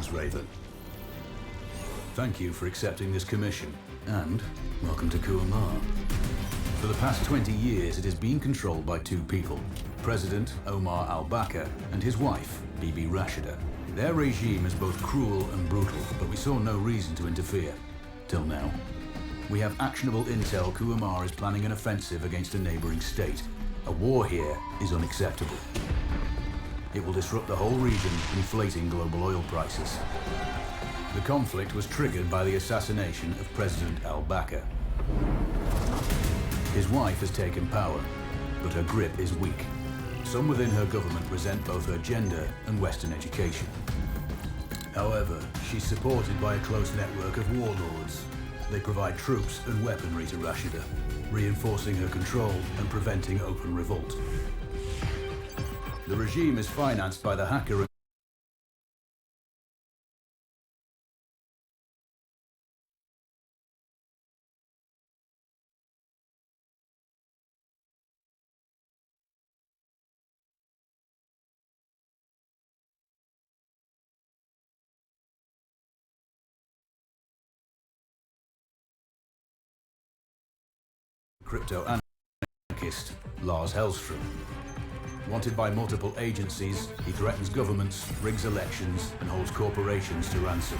Greetings, Raven. Thank you for accepting this commission, and welcome to Kawamar. For the past 20 years, it has been controlled by two people, President Omar al-Bakr and his wife, Bibi Rashida. Their regime is both cruel and brutal, but we saw no reason to interfere, till now. We have actionable intel Kawamar is planning an offensive against a neighboring state. A war here is unacceptable. It will disrupt the whole region, inflating global oil prices. The conflict was triggered by the assassination of President al-Bakr. His wife has taken power, but her grip is weak. Some within her government resent both her gender and Western education. However, she's supported by a close network of warlords. They provide troops and weaponry to Rashida, reinforcing her control and preventing open revolt. The regime is financed by the hacker crypto-anarchist Lars Hellstrom. Wanted by multiple agencies, he threatens governments, rigs elections, and holds corporations to ransom.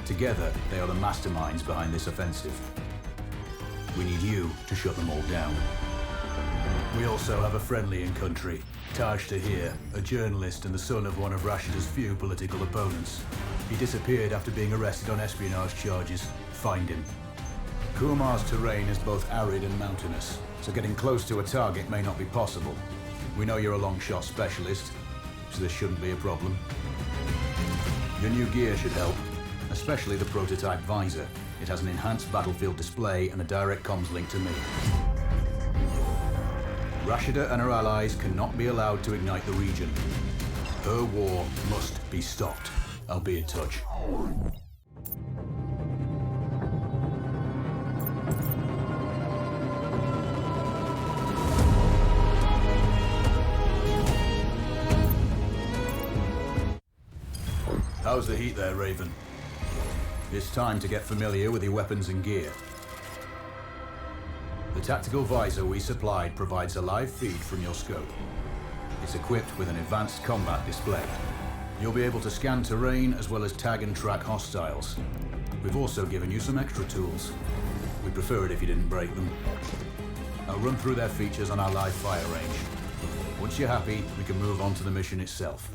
Together, they are the masterminds behind this offensive. We need you to shut them all down. We also have a friendly in country, Taj Tahir, a journalist and the son of one of Rashida's few political opponents. He disappeared after being arrested on espionage charges. Find him. Kuamar's terrain is both arid and mountainous, so getting close to a target may not be possible. We know you're a long shot specialist, so this shouldn't be a problem. Your new gear should help, especially the prototype visor. It has an enhanced battlefield display and a direct comms link to me. Rashida and her allies cannot be allowed to ignite the region. Her war must be stopped. I'll be in touch. How's the heat there, Raven? It's time to get familiar with your weapons and gear. The tactical visor we supplied provides a live feed from your scope. It's equipped with an advanced combat display. You'll be able to scan terrain as well as tag and track hostiles. We've also given you some extra tools. We'd prefer it if you didn't break them. I'll run through their features on our live fire range. Once you're happy, we can move on to the mission itself.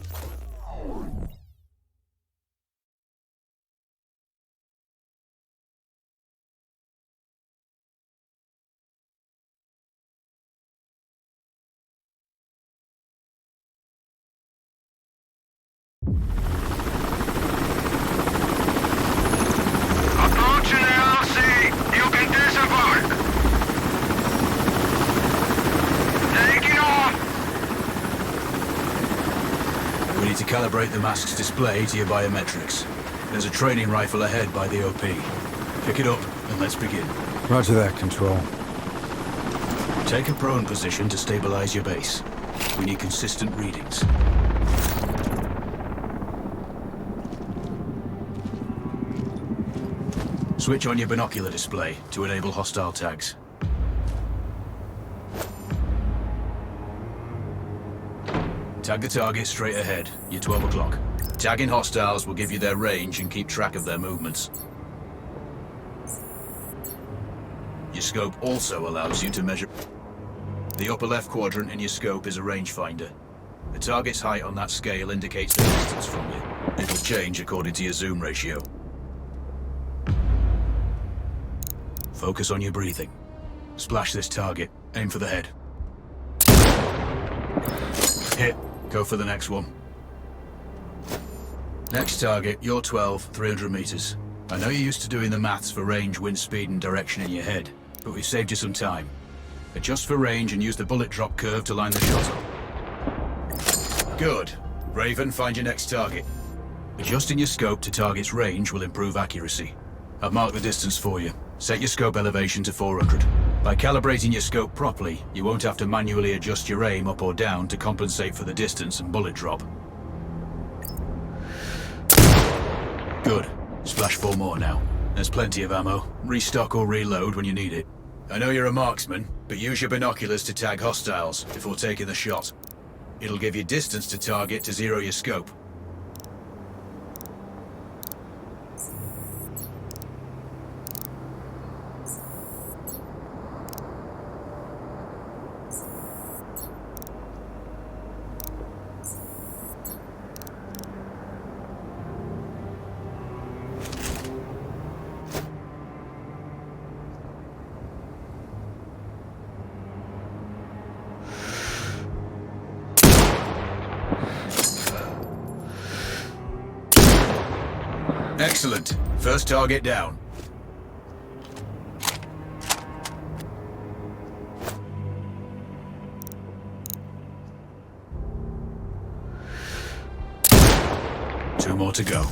Calibrate the mask's display to your biometrics. There's a training rifle ahead by the OP. Pick it up and let's begin. Roger that, Control. Take a prone position to stabilize your base. We need consistent readings. Switch on your binocular display to enable hostile tags. Tag the target straight ahead. You're 12 o'clock. Tagging hostiles will give you their range and keep track of their movements. Your scope also allows you to measure. The upper left quadrant in your scope is a rangefinder. The target's height on that scale indicates the distance from you. It'll change according to your zoom ratio. Focus on your breathing. Splash this target. Aim for the head. Hit. Go for the next one. Next target, you're 12, 300 meters. I know you're used to doing the maths for range, wind speed, and direction in your head, but we've saved you some time. Adjust for range and use the bullet drop curve to line the shot up. Good. Raven, find your next target. Adjusting your scope to target's range will improve accuracy. I've marked the distance for you. Set your scope elevation to 400. By calibrating your scope properly, you won't have to manually adjust your aim up or down to compensate for the distance and bullet drop. Good. Splash 4 more now. There's plenty of ammo. Restock or reload when you need it. I know you're a marksman, but use your binoculars to tag hostiles before taking the shot. It'll give you distance to target to zero your scope. Excellent. First target down. Two more to go.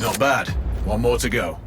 Not bad. One more to go.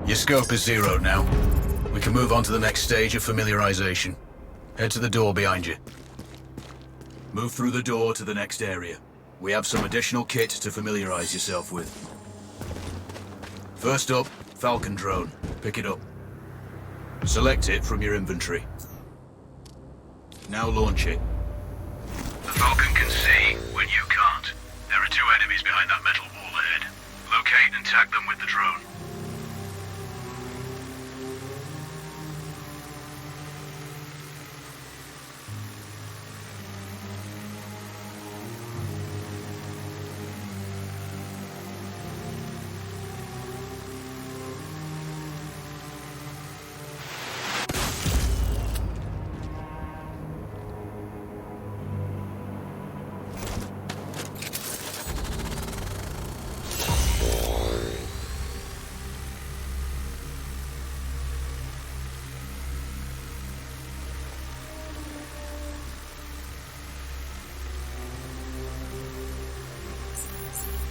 Your scope is zero now. We can move on to the next stage of familiarization. Head to the door behind you. Move through the door to the next area. We have some additional kit to familiarize yourself with. First up, Falcon drone. Pick it up. Select it from your inventory. Now launch it. The Falcon can see when you can't. There are two enemies behind that metal wall ahead. Locate and tag them with the drone.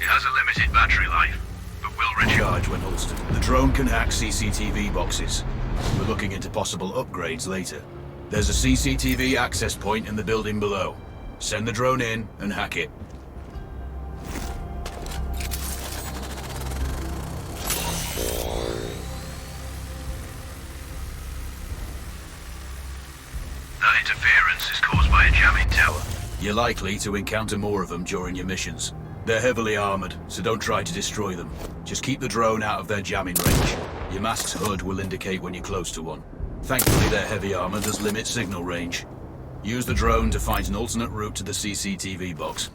It has a limited battery life, but will recharge when holstered. The drone can hack CCTV boxes. We're looking into possible upgrades later. There's a CCTV access point in the building below. Send the drone in and hack it. That interference is caused by a jamming tower. You're likely to encounter more of them during your missions. They're heavily armored, so don't try to destroy them. Just keep the drone out of their jamming range. Your mask's hood will indicate when you're close to one. Thankfully, their heavy armor does limit signal range. Use the drone to find an alternate route to the CCTV box.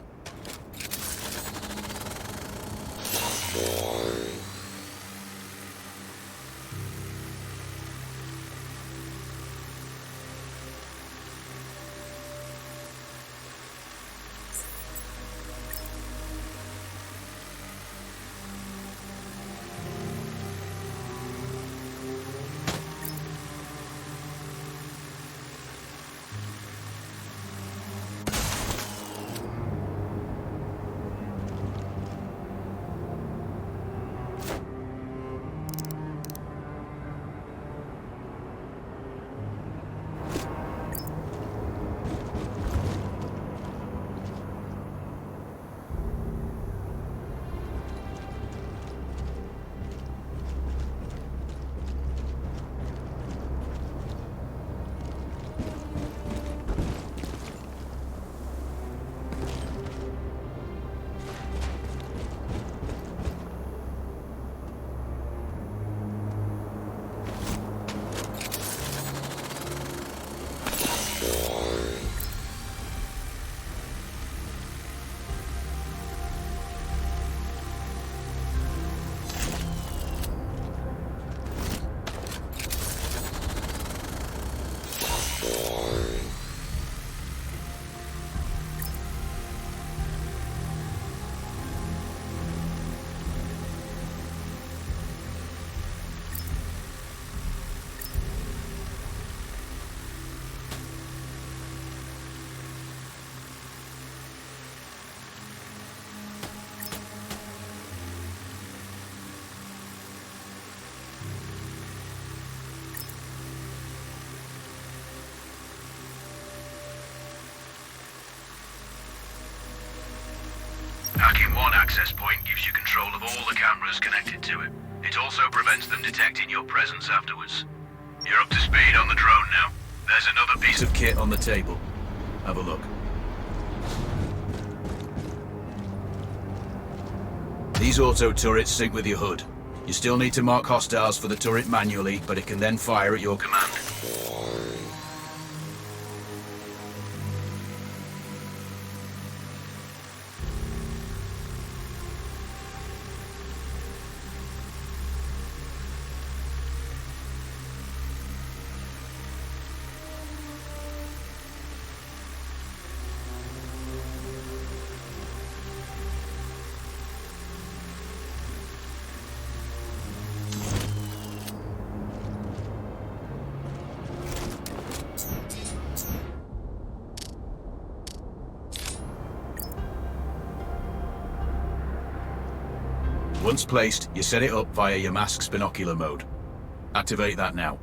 one access point gives you control of all the cameras connected to it. It also prevents them detecting your presence afterwards. You're up to speed on the drone now. There's another piece of kit on the table. Have a look. These auto turrets sync with your HUD. You still need to mark hostiles for the turret manually, but it can then fire at your command. Once placed, you set it up via your mask's binocular mode. Activate that now.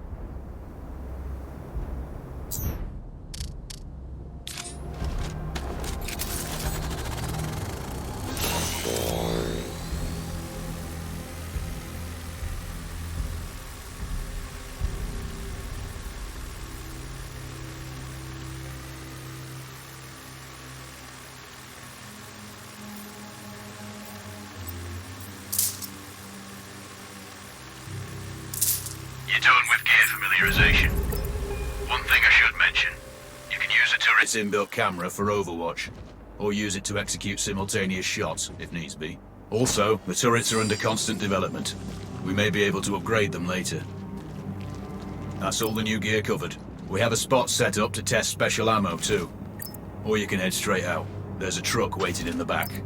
You're done with gear familiarization. One thing I should mention. You can use a turret's inbuilt camera for overwatch, or use it to execute simultaneous shots, if needs be. Also, the turrets are under constant development. We may be able to upgrade them later. That's all the new gear covered. We have a spot set up to test special ammo too. Or you can head straight out. There's a truck waiting in the back.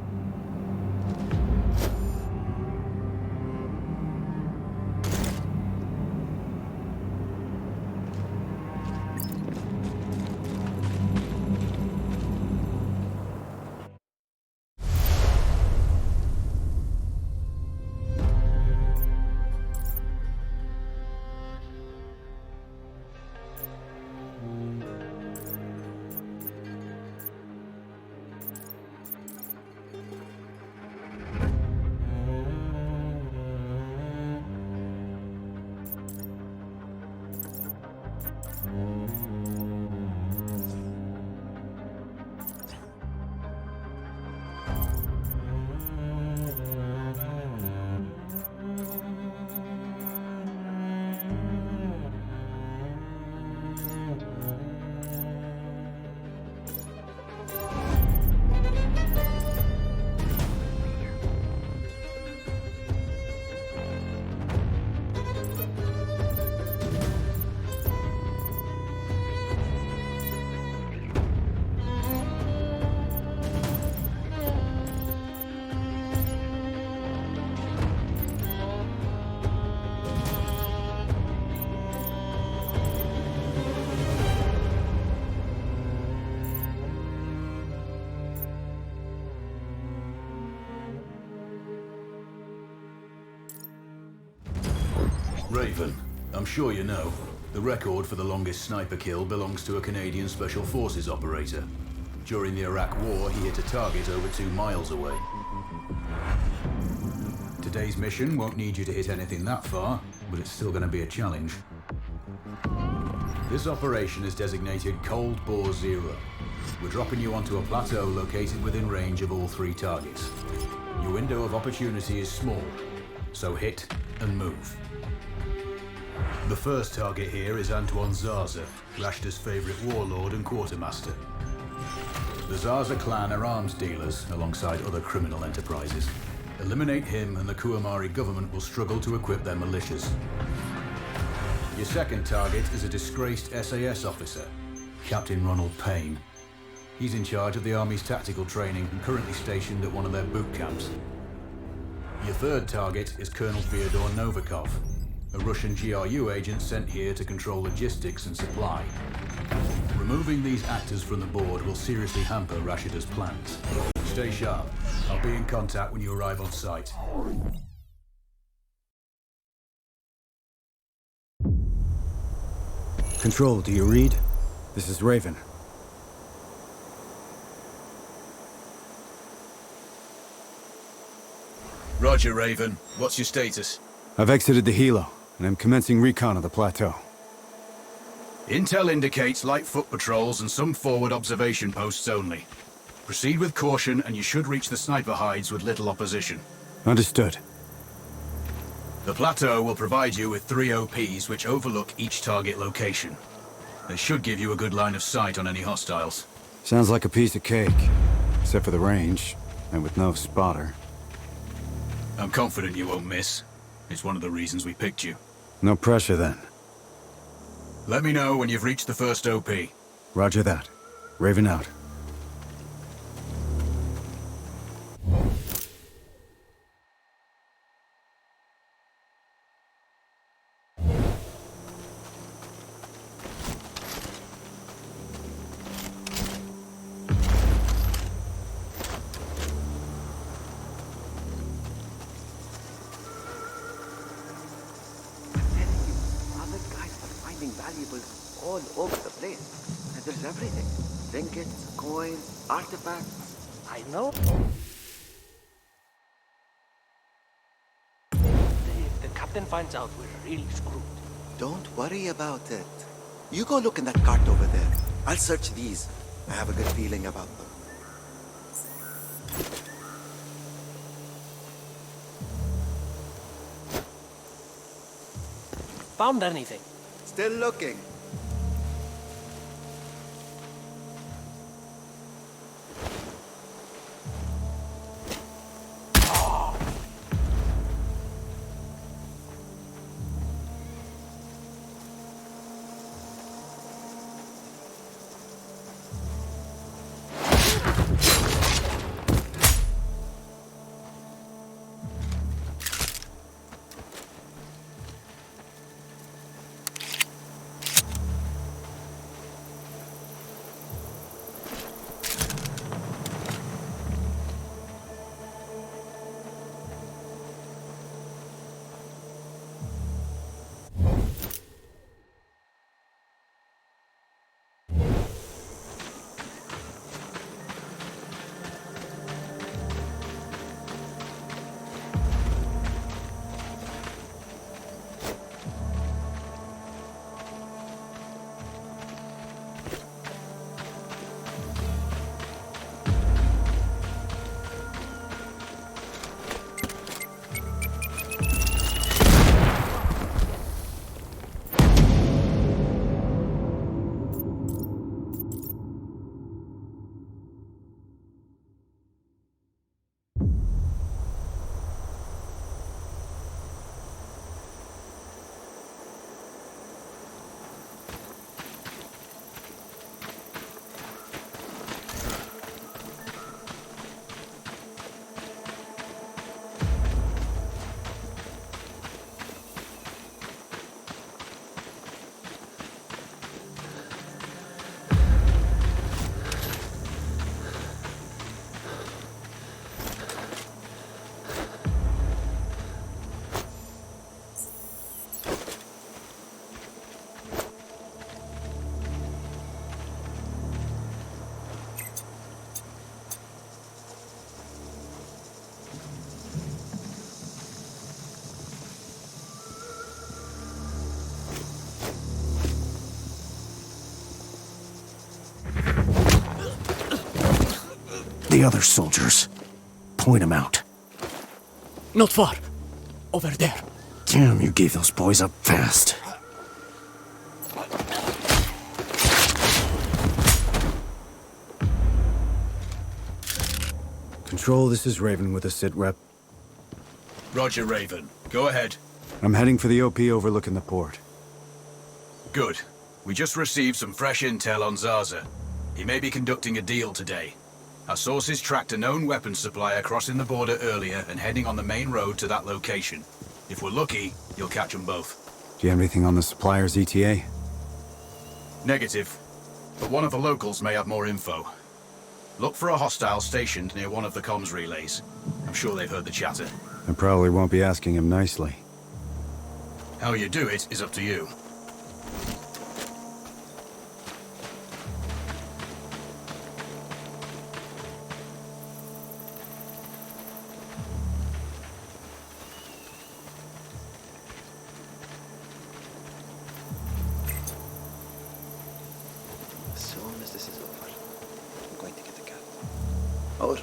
Raven, I'm sure you know, the record for the longest sniper kill belongs to a Canadian Special Forces operator. During the Iraq War, he hit a target over 2 miles away. Today's mission won't need you to hit anything that far, but it's still going to be a challenge. This operation is designated Cold Bore Zero. We're dropping you onto a plateau located within range of all 3 targets. Your window of opportunity is small, so hit and move. The first target here is Antoine Zaza, Rashta's favourite warlord and quartermaster. The Zaza clan are arms dealers alongside other criminal enterprises. Eliminate him and the Kuamari government will struggle to equip their militias. Your second target is a disgraced SAS officer, Captain Ronald Payne. He's in charge of the Army's tactical training and currently stationed at one of their boot camps. Your third target is Colonel Fyodor Novikov, a Russian GRU agent sent here to control logistics and supply. Removing these actors from the board will seriously hamper Rashida's plans. Stay sharp. I'll be in contact when you arrive on site. Control, do you read? This is Raven. Roger, Raven. What's your status? I've exited the helo, and I'm commencing recon of the plateau. Intel indicates light foot patrols and some forward observation posts only. Proceed with caution, and you should reach the sniper hides with little opposition. Understood. The plateau will provide you with 3 OPs which overlook each target location. They should give you a good line of sight on any hostiles. Sounds like a piece of cake. Except for the range, and with no spotter. I'm confident you won't miss. It's one of the reasons we picked you. No pressure then. Let me know when you've reached the first OP. Roger that. Raven out. Valuables all over the place. And there's everything. Trinkets, coins, artifacts. I know. If the captain finds out, we're really screwed. Don't worry about it. You go look in that cart over there. I'll search these. I have a good feeling about them. Found anything? Still looking. The other soldiers. Point them out. Not far. Over there. Damn, you gave those boys up fast. Control, this is Raven with a sit rep. Roger, Raven. Go ahead. I'm heading for the OP overlooking the port. Good. We just received some fresh intel on Zaza. He may be conducting a deal today. Our sources tracked a known weapons supplier crossing the border earlier and heading on the main road to that location. If we're lucky, you'll catch them both. Do you have anything on the supplier's ETA? Negative. But one of the locals may have more info. Look for a hostile stationed near one of the comms relays. I'm sure they've heard the chatter. I probably won't be asking him nicely. How you do it is up to you. Over.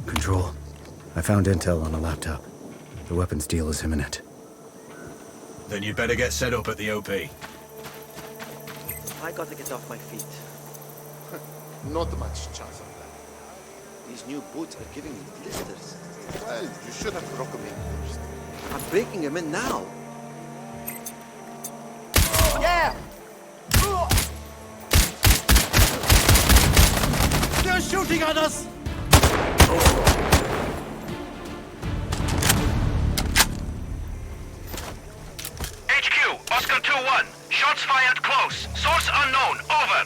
Control. I found intel on a laptop. The weapons deal is imminent. Then you'd better get set up at the OP. I gotta get off my feet. Not much chance of that. These new boots are giving me blisters. Well, you should have broken me first. I'm breaking them in now. Yeah! They're shooting at us! HQ, Oscar 2-1. Shots fired close. Source unknown. Over.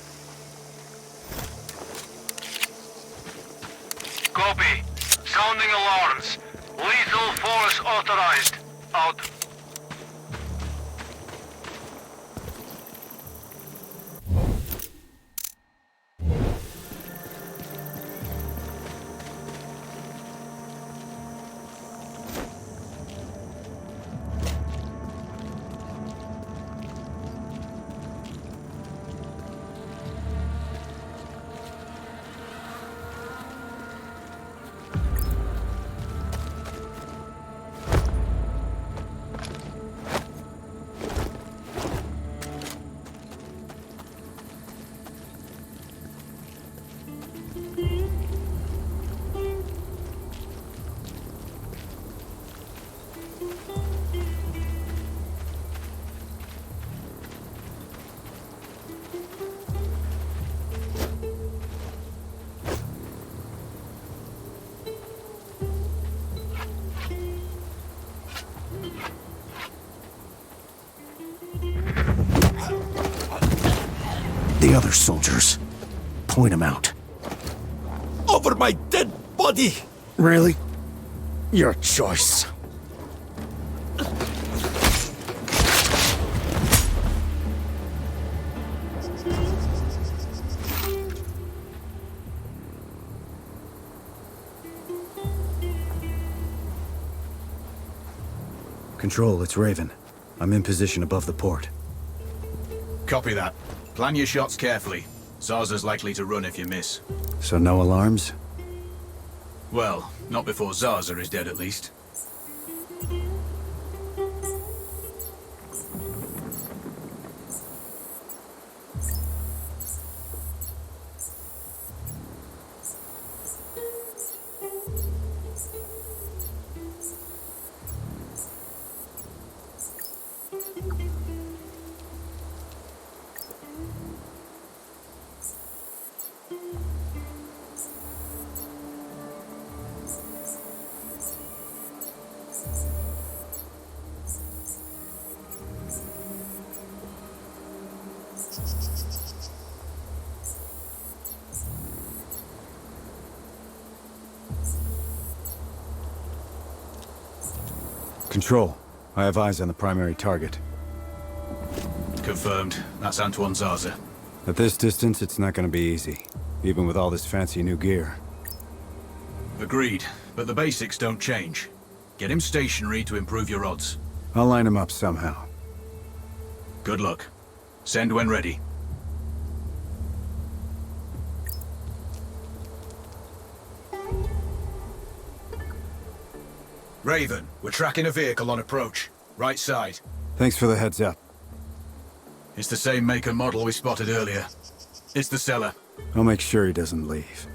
Copy. Sounding alarms. Lethal force authorized. Out. The other soldiers. Point them out. Over my dead body! Really? Your choice. Control, it's Raven. I'm in position above the port. Copy that. Plan your shots carefully. Zaza's likely to run if you miss. So no alarms? Well, not before Zaza is dead at least. Control. I have eyes on the primary target. Confirmed. That's Antoine Zaza. At this distance, it's not gonna be easy. Even with all this fancy new gear. Agreed, but the basics don't change. Get him stationary to improve your odds. I'll line him up somehow. Good luck. Send when ready. Raven, we're tracking a vehicle on approach. Right side. Thanks for the heads up. It's the same make and model we spotted earlier. It's the seller. I'll make sure he doesn't leave.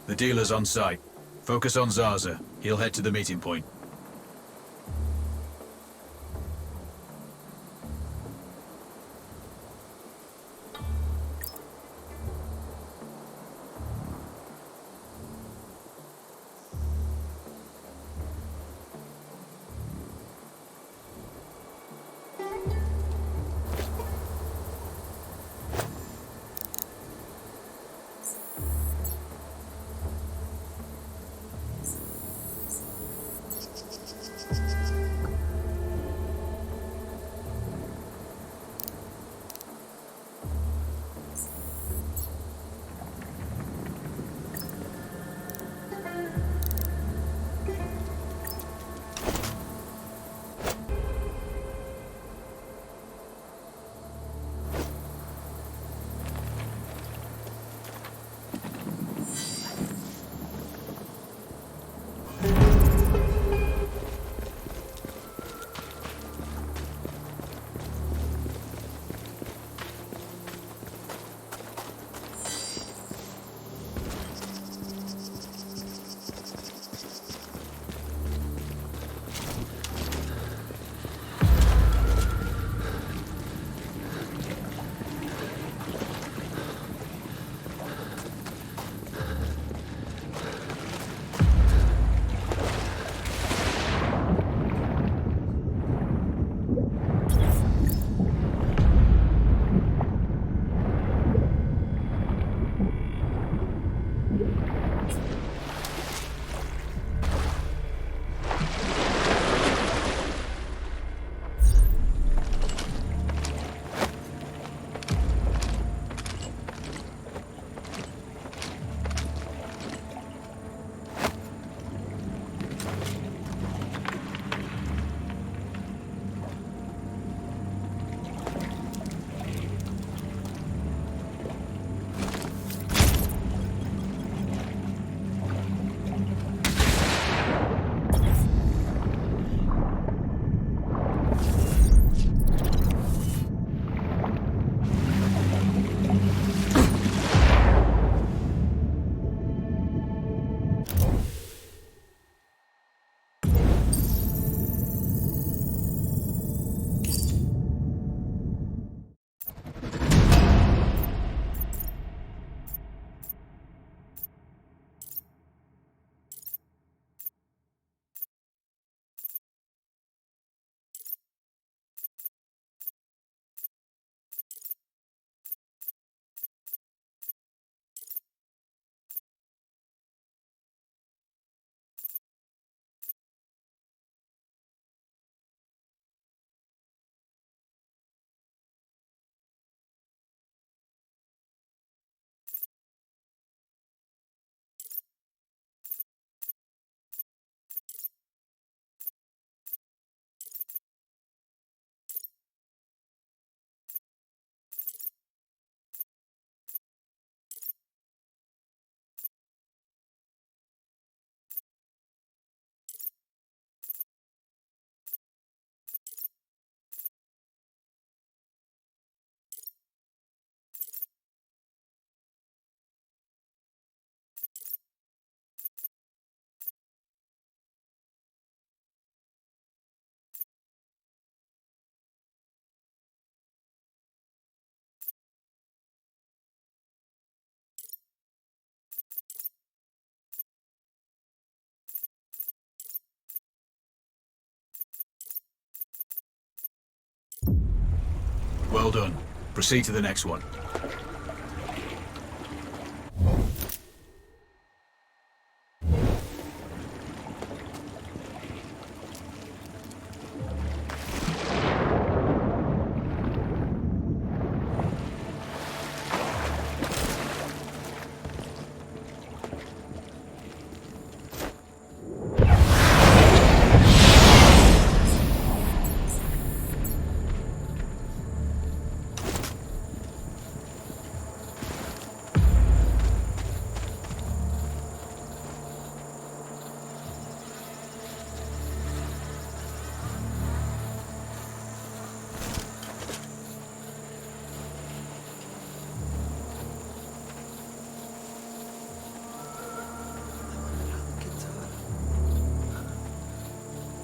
The dealer's on site. Focus on Zaza. He'll head to the meeting point. Well done. Proceed to the next one.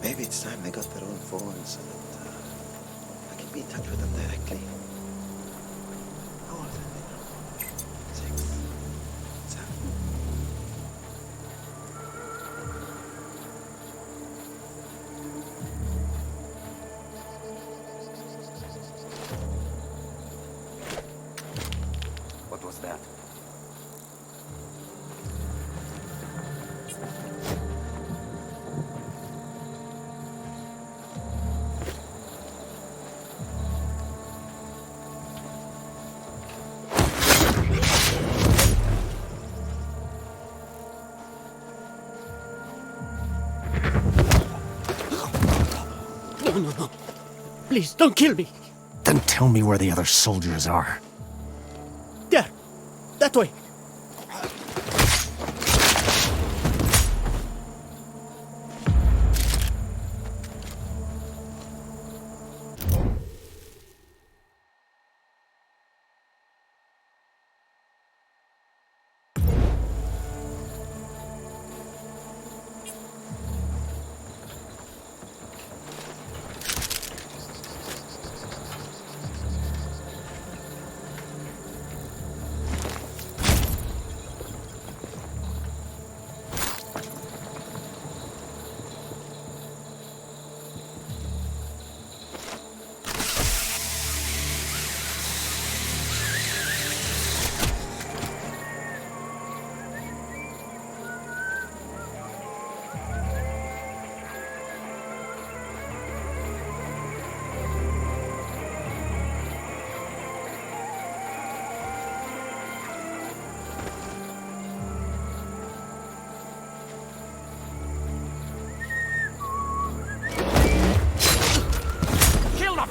Maybe it's time they got their own phones so that I can be in touch with them directly. How old are they now? 6, 7. What was that? No. Please, don't kill me. Then tell me where the other soldiers are. There. That way.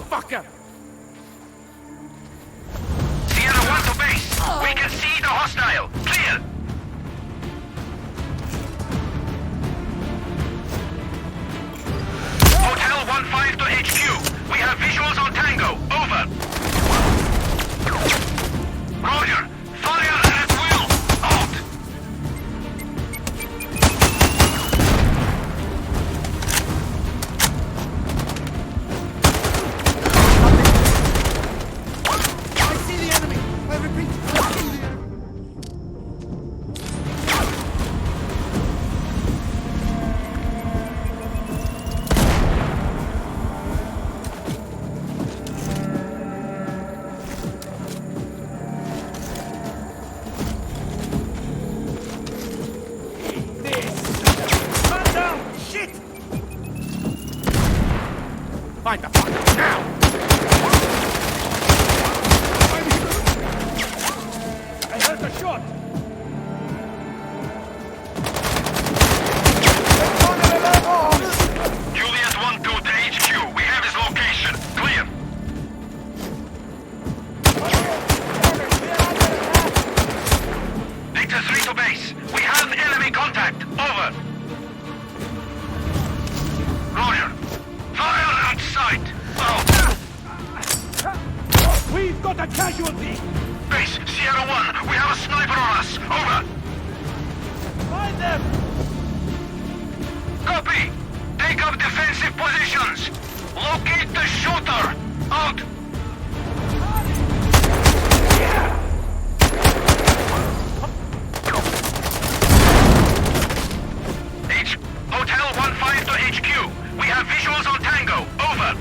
Fucker! Sierra 1 to base. We can see the hostile. Clear. Hotel 1-5 to HQ. We have visuals on Tango. Over. Roger. Fire at will. Out. I see the enemy! I repeat, I see the enemy! Man down! Shit! Find the fucker now! I heard the shot! Julius 1 go to HQ. We have his location. Clear. Victor 3 to base. We have enemy contact. Over. Roger. Fire at sight. Out. We've got a casualty! Base, Sierra 1. We have a sniper on us. Over. Find them! Copy. Take up defensive positions. Locate the shooter. Out. Hotel 1-5 to HQ. We have visuals on Tango. Over.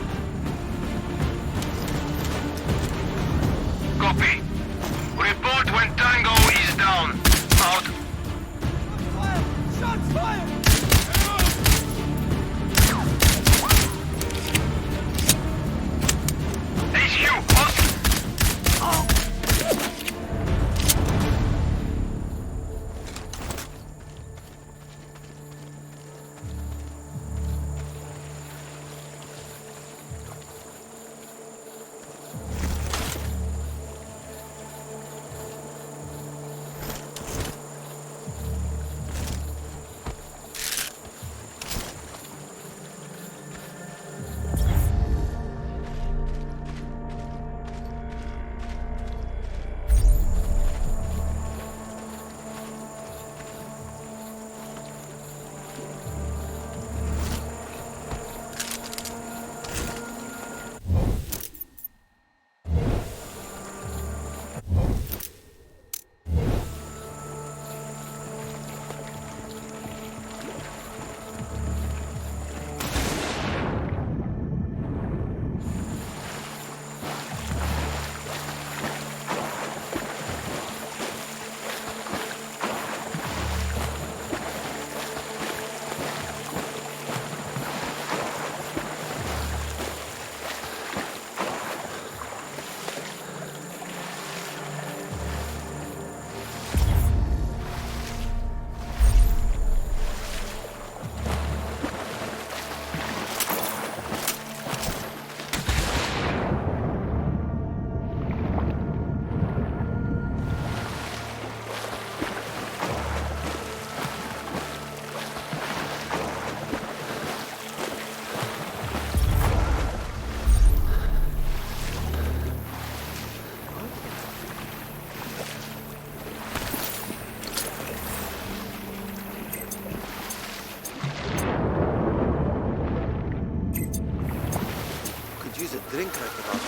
think like about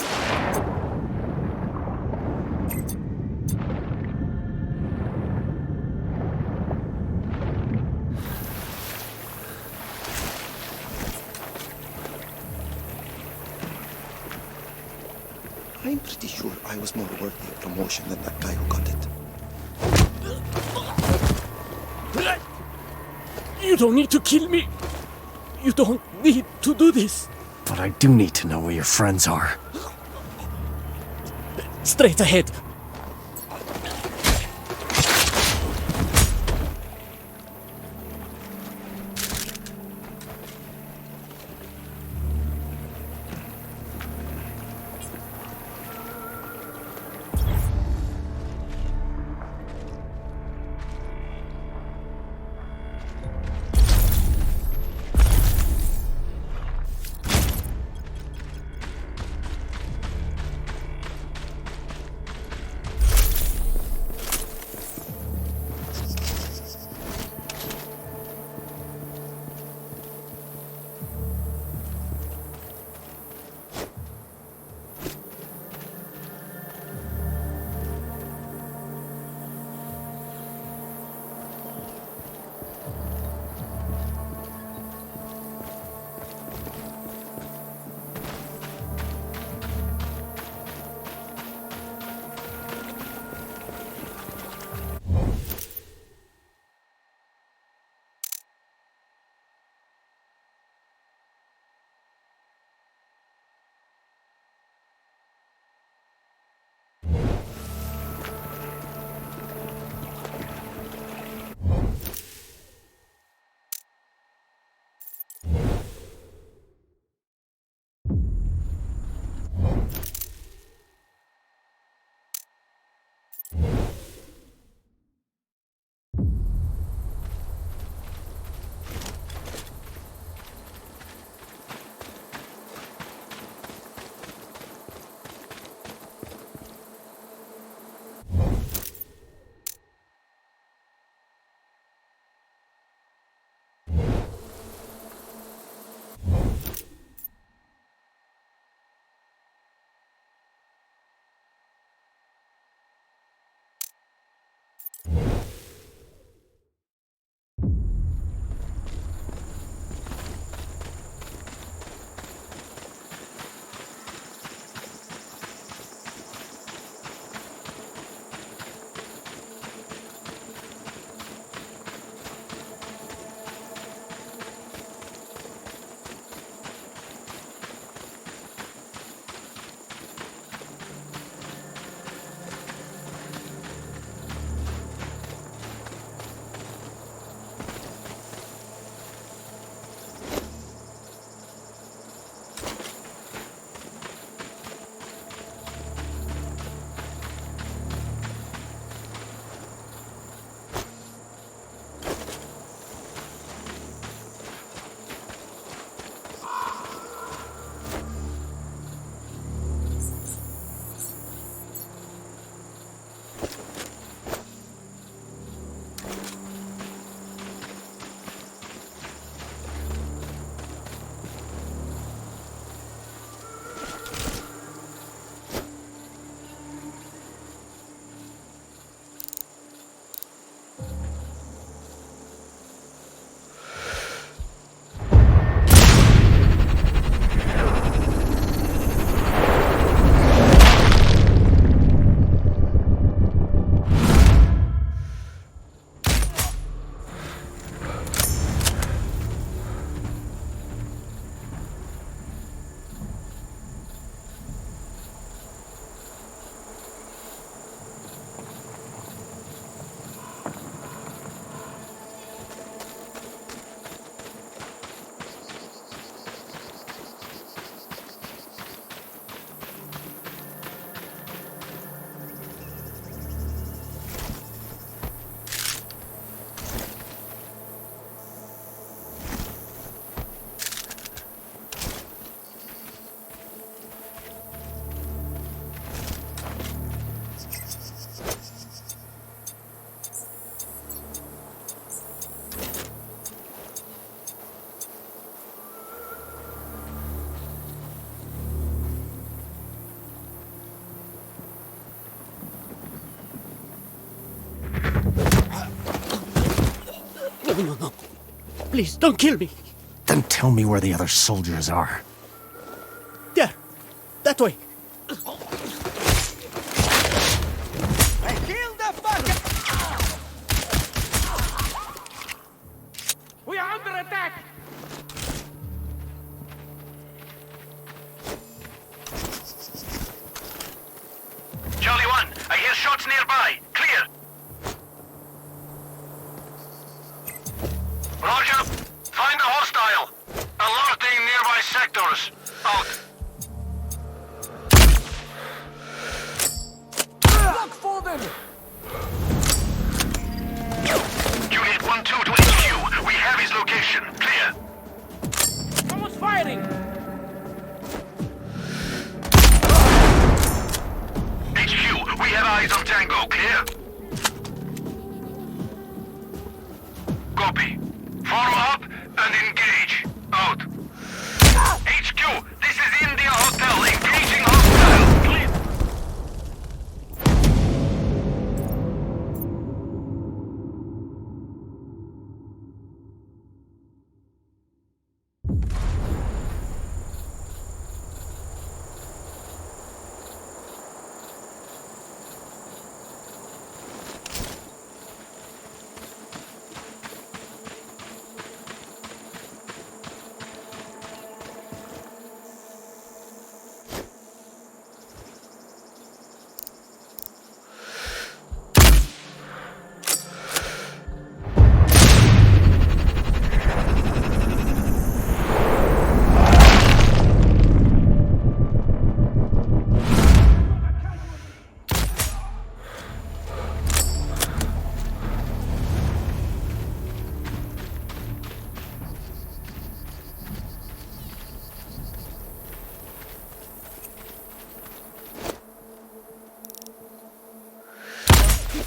I'm pretty sure I was more worthy of promotion than that guy who got it. You don't need to kill me. You don't need to do this. But I do need to know where your friends are. Straight ahead. No. Please, don't kill me. Then tell me where the other soldiers are. There. That way. I killed the fucker! We are under attack! Charlie 1, I hear shots nearby. Clear. Roger. Find a hostile. Alerting nearby sectors. Out. Look for them! Unit 1-2 to HQ. We have his location. Clear. Someone's firing! HQ, we have eyes on Tango. Clear. Copy. Form up and engage. Out. HQ, this is India Hotel. Engaging hostile. Clear.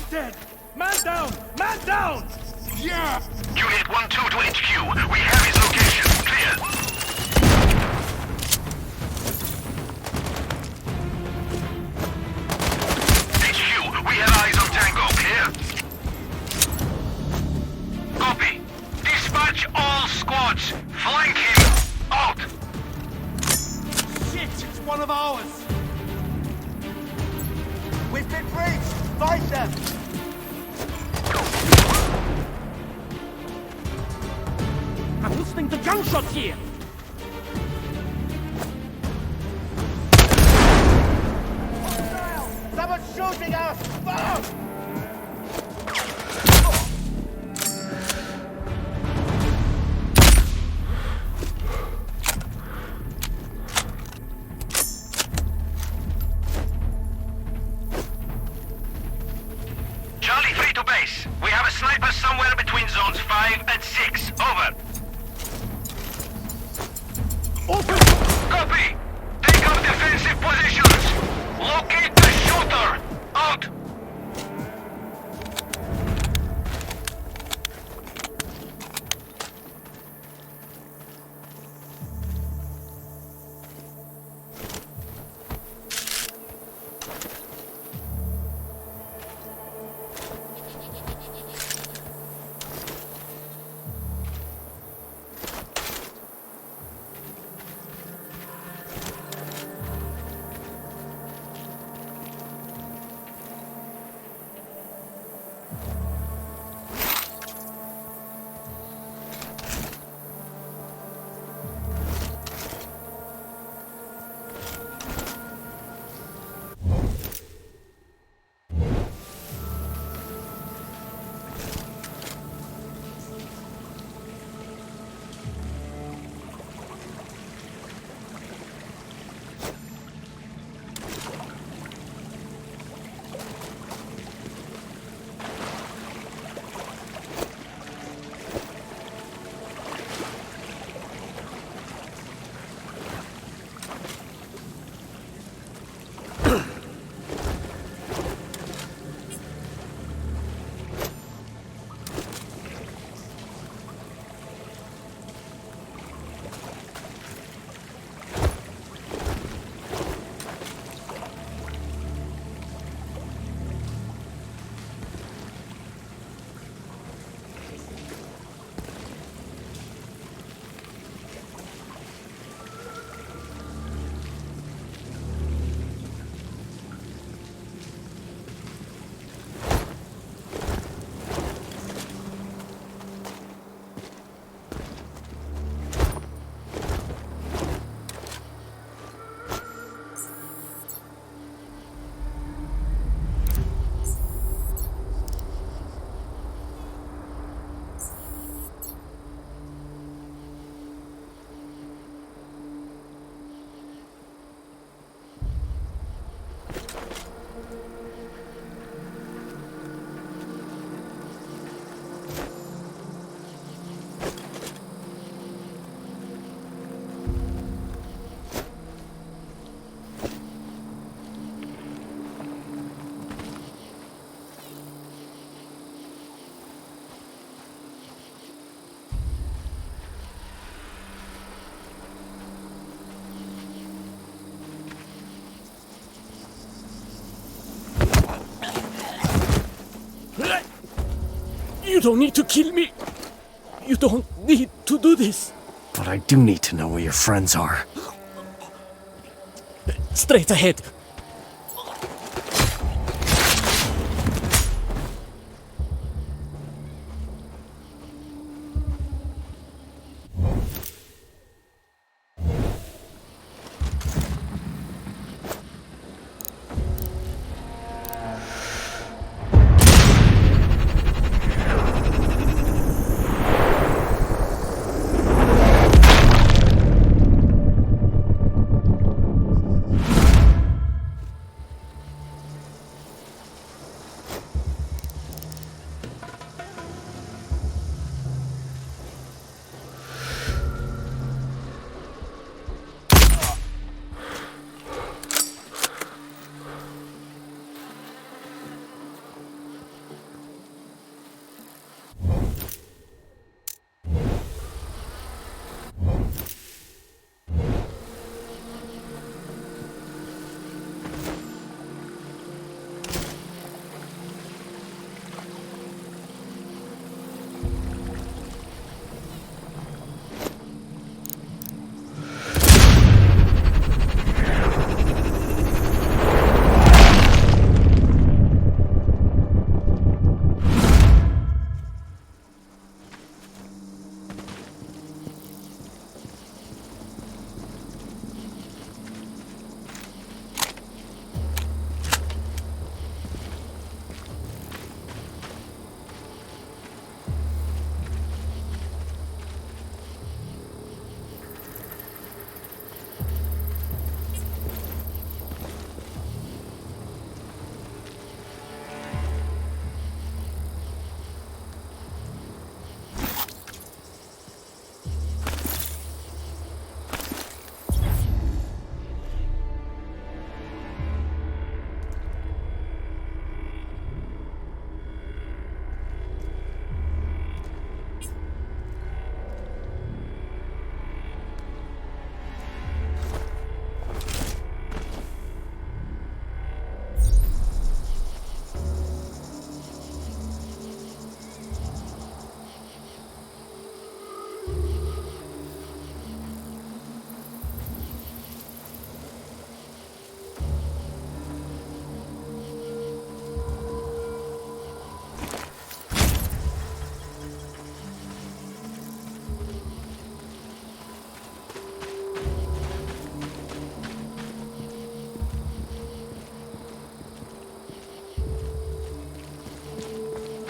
Dead! Man down! Man down! Yeah! Unit 1-2 to HQ. We have his location. Clear. HQ, we have eyes on Tango. Clear. Copy. Dispatch all squads. Flank him. Out. Shit! It's one of ours! We've been breached! Fight them! I'm listening to gunshots here! Someone's shooting us! Fuck! Charlie 3 to base. We have a sniper somewhere between zones 5 and 6. Over. Open! Copy. Take up defensive positions. Locate the shooter. Out. You don't need to kill me. You don't need to do this. But I do need to know where your friends are. Straight ahead.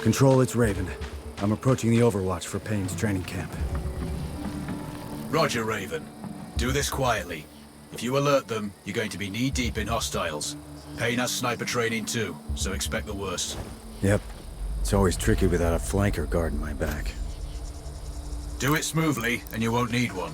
Control, it's Raven. I'm approaching the Overwatch for Payne's training camp. Roger, Raven. Do this quietly. If you alert them, you're going to be knee-deep in hostiles. Payne has sniper training too, so expect the worst. Yep. It's always tricky without a flanker guarding my back. Do it smoothly, and you won't need one.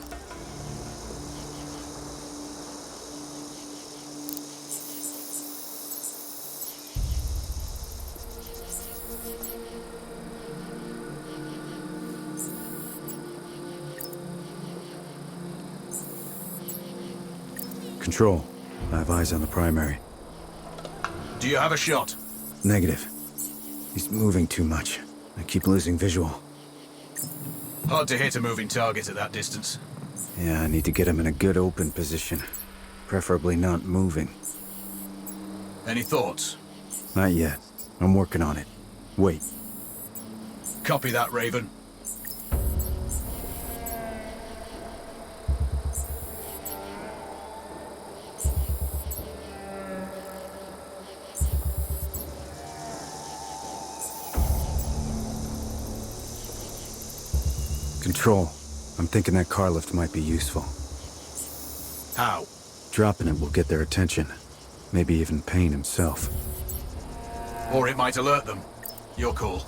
Control, I have eyes on the primary. Do you have a shot? Negative. He's moving too much. I keep losing visual. Hard to hit a moving target at that distance. Yeah, I need to get him in a good open position. Preferably not moving. Any thoughts? Not yet. I'm working on it. Wait. Copy that, Raven. Control. I'm thinking that car lift might be useful. How? Dropping it will get their attention. Maybe even Payne himself. Or it might alert them. Your call.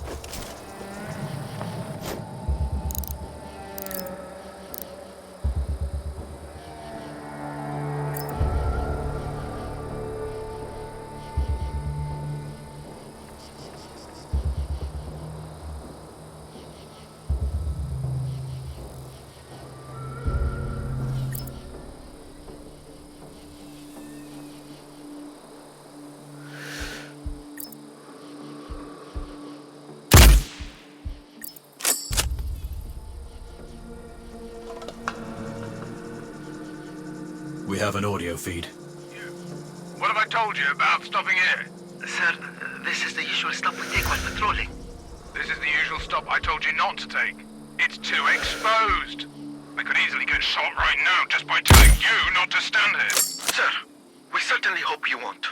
have an audio feed. What have I told you about stopping here? Sir, this is the usual stop we take while patrolling. This is the usual stop I told you not to take. It's too exposed. I could easily get shot right now just by telling you not to stand here. Sir, we certainly hope you won't.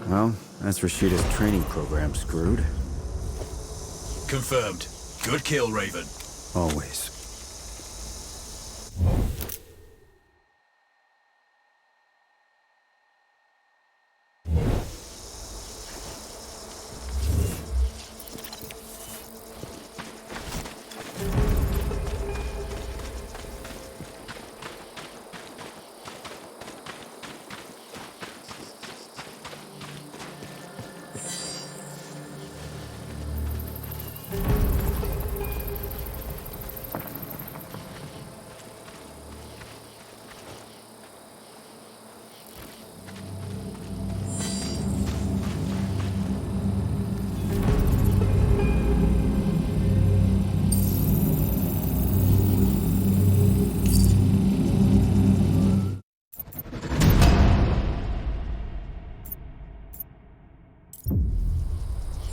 Well, that's Rashida's training program screwed. Confirmed. Good kill, Raven. Always.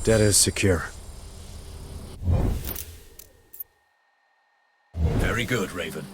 Data is secure. Very good, Raven.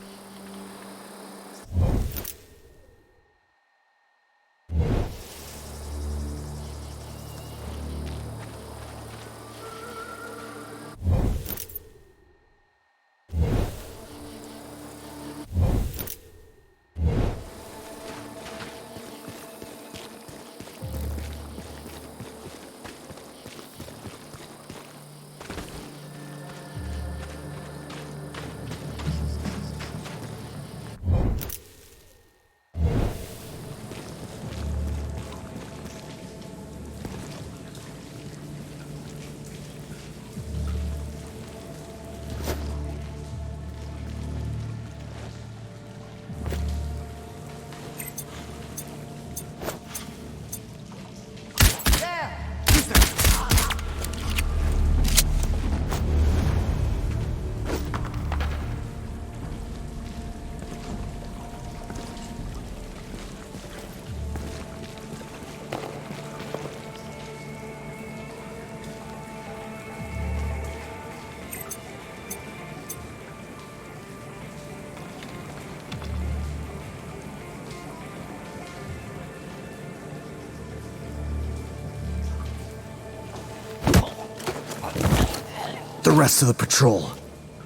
rest of the patrol?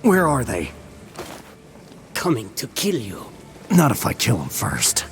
Where are they? Coming to kill you. Not if I kill them first.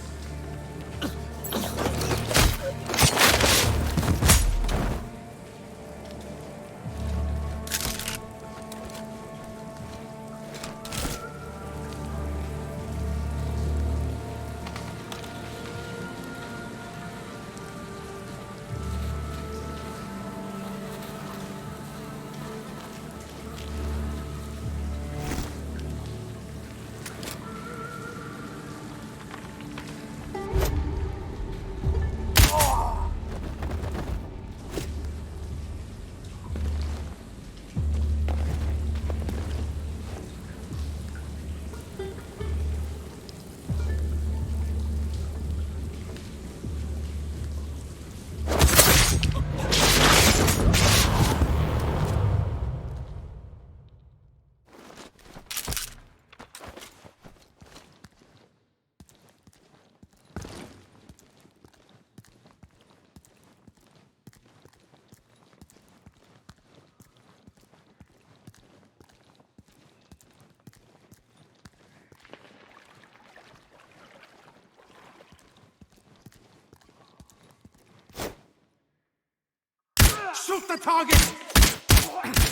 Shoot the target!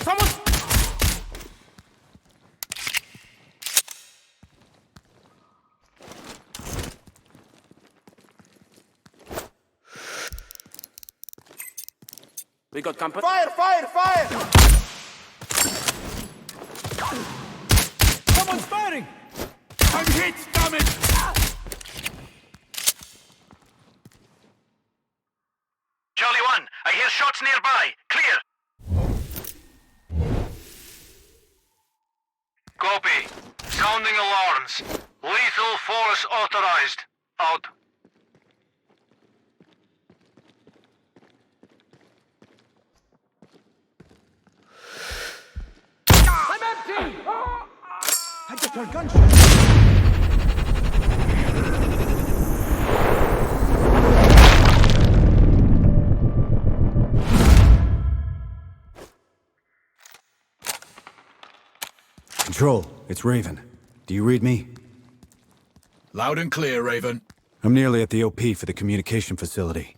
Someone! We got company. Fire! Fire! Fire! Someone's firing! I'm hit! Damn it! Charlie 1, I hear shots nearby. Clear. Copy. Sounding alarms. Lethal force authorized. Out. I'm empty! I just heard gunshots. Control, it's Raven. Do you read me? Loud and clear, Raven. I'm nearly at the OP for the communication facility.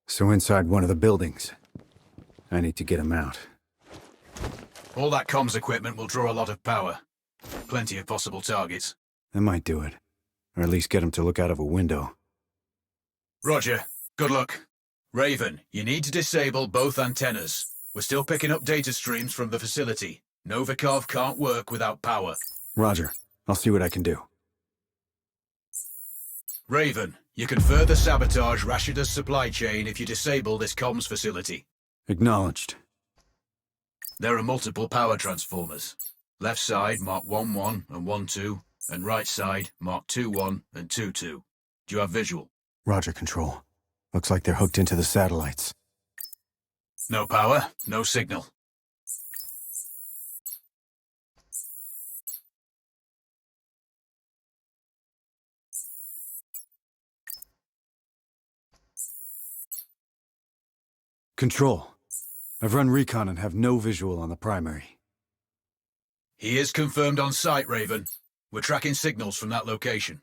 So inside one of the buildings. I need to get him out. All that comms equipment will draw a lot of power. Plenty of possible targets. That might do it. Or at least get him to look out of a window. Roger. Good luck. Raven, you need to disable both antennas. We're still picking up data streams from the facility. Novikov can't work without power. Roger. I'll see what I can do. Raven, you can further sabotage Rashida's supply chain if you disable this comms facility. Acknowledged. There are multiple power transformers. Left side mark 1-1 and 1-2, and right side mark 2-1 and 2-2. Do you have visual? Roger, Control. Looks like they're hooked into the satellites. No power, no signal. Control. I've run recon and have no visual on the primary. He is confirmed on site, Raven. We're tracking signals from that location.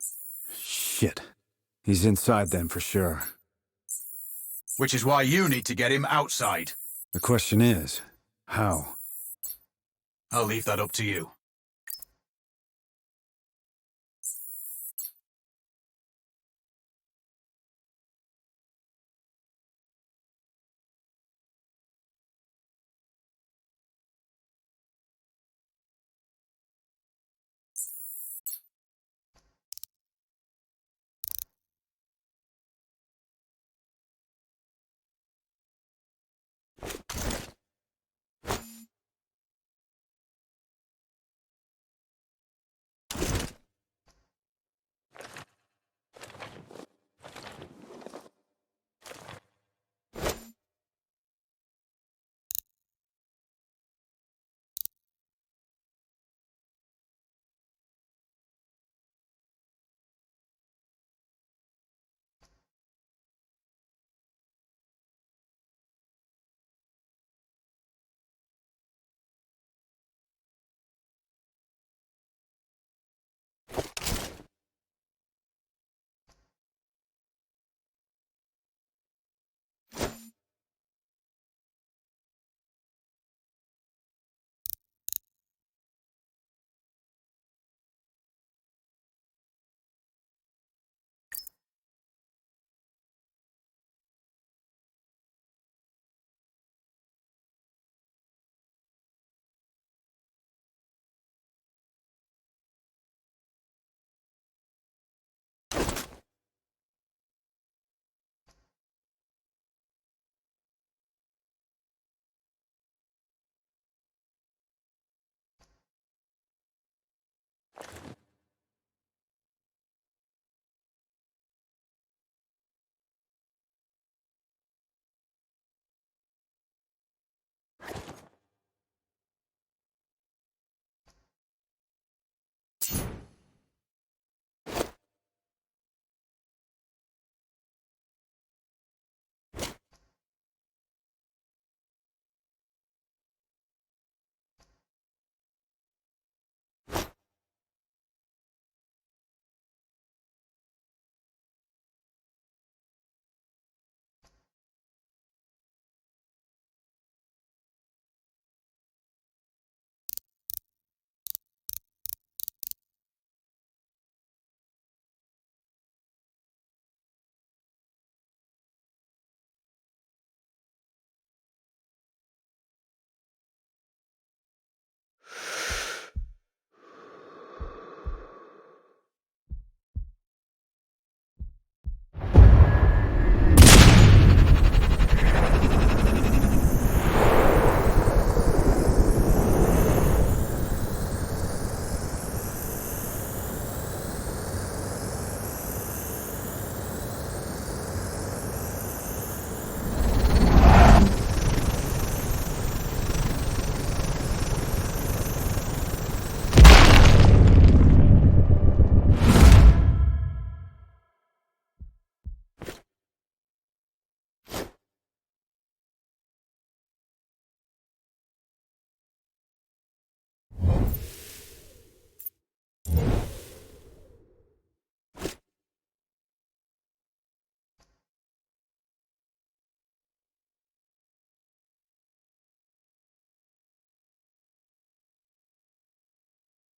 Shit. He's inside then for sure. Which is why you need to get him outside. The question is, how? I'll leave that up to you.